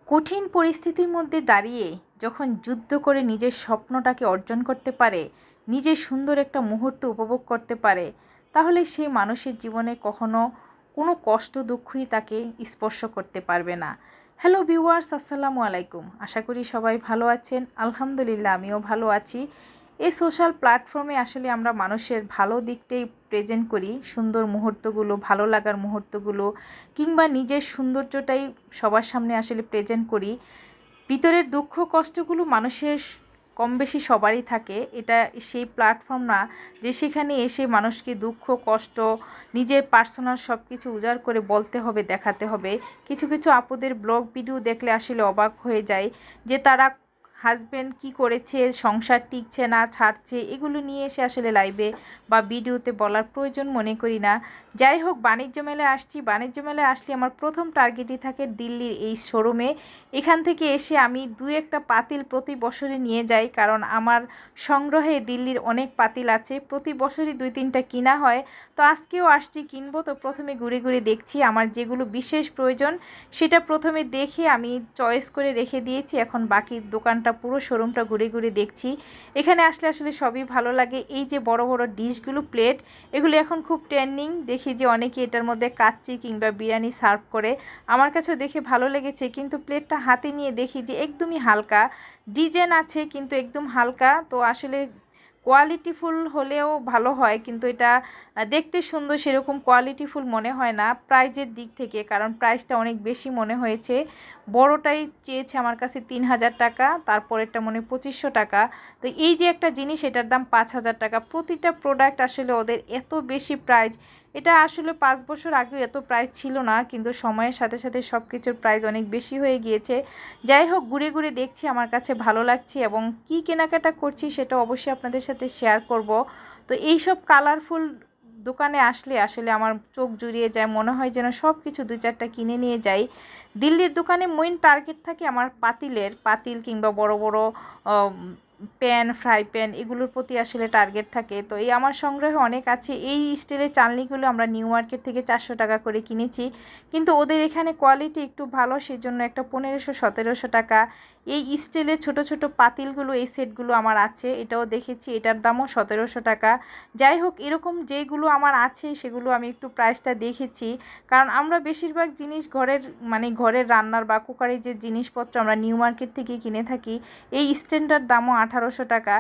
কঠিন পরিস্থিতির মধ্যে দাঁড়িয়ে যখন যুদ্ধ করে নিজের স্বপ্নটাকে অর্জন করতে পারে, নিজের সুন্দর একটা মুহূর্ত উপভোগ করতে পারে, তাহলে সেই মানুষের জীবনে কখনো কোনো কষ্ট দুঃখই তাকে স্পর্শ করতে পারবে না। হ্যালো ভিউয়ার্স, আসসালামু আলাইকুম। আশা করি সবাই ভালো আছেন। আলহামদুলিল্লাহ, আমিও ভালো আছি। এই সোশ্যাল প্ল্যাটফর্মে আসলে আমরা মানুষের ভালো দিকটাই প্রেজেন্ট করি, সুন্দর মুহূর্তগুলো, ভালো লাগার মুহূর্তগুলো, কিংবা নিজের সৌন্দর্যটাই সবার সামনে আসলে প্রেজেন্ট করি। ভিতরের দুঃখ কষ্টগুলো মানুষের কম বেশি সবারই থাকে। এটা সেই প্ল্যাটফর্ম না যে সেখানে এসে মানুষকে দুঃখ কষ্ট নিজের পার্সোনাল সব কিছু উজাড় করে বলতে হবে, দেখাতে হবে। কিছু কিছু আপুদের ব্লগ ভিডিও দেখলে আসলে অবাক হয়ে যায় যে তারা হাজব্যান্ড কি করেছে, সংসার টিকছে না, ছাড়ছে, এগুলো নিয়ে এসে আসলে লাইভে বা ভিডিওতে বলার প্রয়োজন মনে করি না। যাই হোক, বাণিজ্য মেলায় আসছি। বাণিজ্য মেলায় আসলে আমার প্রথম টার্গেটই থাকে দিল্লির এই শোরুমে। এখান থেকে এসে আমি দু একটা পাতিল প্রতি বছরই নিয়ে যাই, কারণ আমার সংগ্রহে দিল্লির অনেক পাতিল আছে। প্রতি বছরই 2-3টা কিনা হয়। তো আজকেও আসছি, কিনবো। তো প্রথমে ঘুরে ঘুরে দেখছি আমার যেগুলো বিশেষ প্রয়োজন সেটা প্রথমে দেখে আমি চয়েস করে রেখে দিয়েছি। এখন বাকি দোকানটা পুরো শোরুমটা ঘুরে ঘুরে দেখছি। এখানে আসলে আসলে সবই ভালো লাগে। এই যে বড় বড় ডিশগুলো, প্লেট, এগুলো এখন খুব ট্রেন্ডিং। দেখি যে অনেকে এটার মধ্যে কাচ্চি কিংবা বিরিয়ানি সার্ভ করে। আমার কাছেও দেখে ভালো লেগেছে, কিন্তু প্লেটটা হাতে নিয়ে দেখি যে একদমই হালকা। ডিজাইন আছে কিন্তু একদম হালকা। তো আসলে কোয়ালিটিফুল হলেও ভালো হয়, কিন্তু এটা দেখতে সুন্দর সেরকম কোয়ালিটিফুল মনে হয় না প্রাইজের দিক থেকে, কারণ প্রাইসটা অনেক বেশি মনে হয়েছে। বড়টাই চেয়েছে আমার কাছে 3000 টাকা, তারপরেরটা মনে 2500 টাকা। তো এই যে একটা জিনিস, এটার দাম 5000 টাকা। প্রতিটা প্রোডাক্ট আসলে ওদের এত বেশি প্রাইস। এটা আসলে 5 বছর আগেও এত প্রাইস ছিল না, কিন্তু সময়ের সাথে সাথে সব কিছুর প্রাইস অনেক বেশি হয়ে গিয়েছে। যাই হোক, ঘুরে ঘুরে দেখছি, আমার কাছে ভালো লাগছে এবং কি কেনাকাটা করছি সেটা অবশ্যই আপনাদের সাথে শেয়ার করব। তো এই সব কালারফুল দোকানে আসলে আসলে আমার চোখ জুড়িয়ে যায়, মনে হয় যেন সব কিছু 2-4টা কিনে নিয়ে যাই। দিল্লির দোকানে মেইন টার্গেট থাকে আমার পাতিল কিংবা বড় বড় প্যান, ফ্রাই প্যান, এগুলোর প্রতি আসলে টার্গেট থাকে। তো এই আমার সংগ্রহে অনেক আছে। এই স্টিলের চালনিগুলো আমরা নিউ মার্কেট থেকে 400 টাকা করে কিনেছি, কিন্তু ওদের এখানে কোয়ালিটি একটু ভালো, সেজন্য একটা 1500-1700 টাকা। এই স্টিলের ছোট ছোট পাতিলগুলো, এই সেটগুলো আমার আছে, এটাও দেখেছি, এটার দামও 1700 টাকা। যাই হোক, এরকম যেগুলো আমার আছে সেগুলো আমি একটু প্রাইসটা দেখেছি, কারণ আমরা বেশিরভাগ জিনিস ঘরের রান্নার বা কুকারের যে জিনিসপত্র আমরা নিউ মার্কেট থেকে কিনে থাকি। এই স্ট্যান্ডার্ড দামও 1800 টাকা।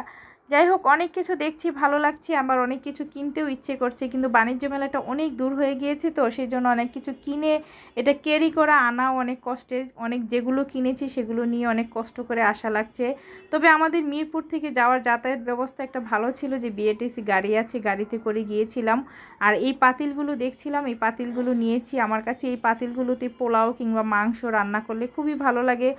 যাই হোক, অনেক কিছু দেখছি, ভালো লাগছে, আবার অনেক কিছু কিনতেও ইচ্ছে করছে, কিন্তু বাণিজ্য মেলাটা অনেক দূর হয়ে গিয়েছে, তো সেই জন্য অনেক কিছু কিনে এটা ক্যারি করা আনাও অনেক কষ্টের। অনেক যেগুলো কিনেছি সেগুলো নিয়ে অনেক কষ্ট করে আসা লাগছে। তবে আমাদের মিরপুর থেকে যাওয়ার যাতায়াত ব্যবস্থা একটা ভালো ছিল, যে বিএটিসি গাড়ি আছে, গাড়িতে করে গিয়েছিলাম। আর এই পাতিলগুলো দেখছিলাম, এই পাতিলগুলো নিয়েছি। আমার কাছে এই পাতিলগুলোতে পোলাও কিংবা মাংস রান্না করলে খুবই ভালো লাগে।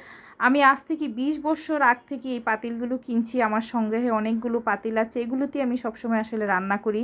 আমি আজ থেকে 20 বছর আগ থেকে এই পাতিলগুলো কিনছি। আমার সংগ্রহে অনেকগুলো পাতিল আছে, এগুলোতে আমি সবসময় আসলে রান্না করি।